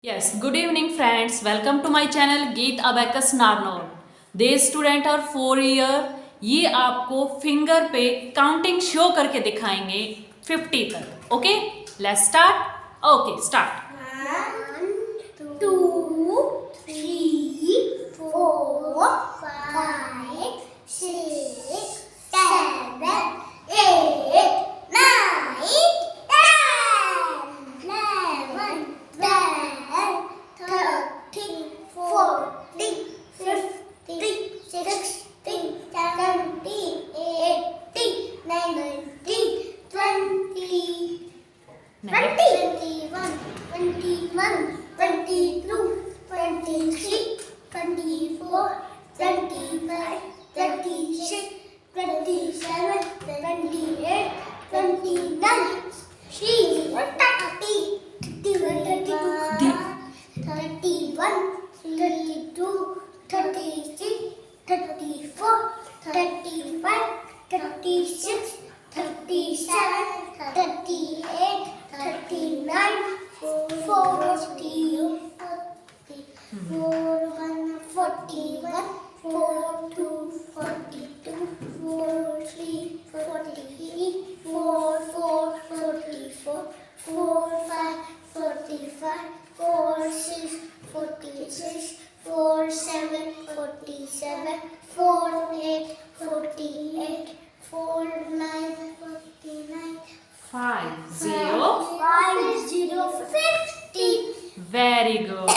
Yes, good evening friends. Welcome to my channel GEET ABACUS NARNAUL. They student are 4 year. ये आपको finger पे counting show करके दिखाएंगे 50 तक. Okay, let's start. Okay, start. 1, 2, 3, 4, 5, 6, 7, 8, 9, 10, 11, 12, 13, 14, 15, 16, 17, 18, 19, 20, 21, 22, 23, 24, 25, 26, 27, 28, 29, 31, 32, 33, 34, 35, 36, 37, 38, 39, 40, 41, 42, 43, 44, 45, 46, 47, 48, 49, 5, 0. 50. Very good.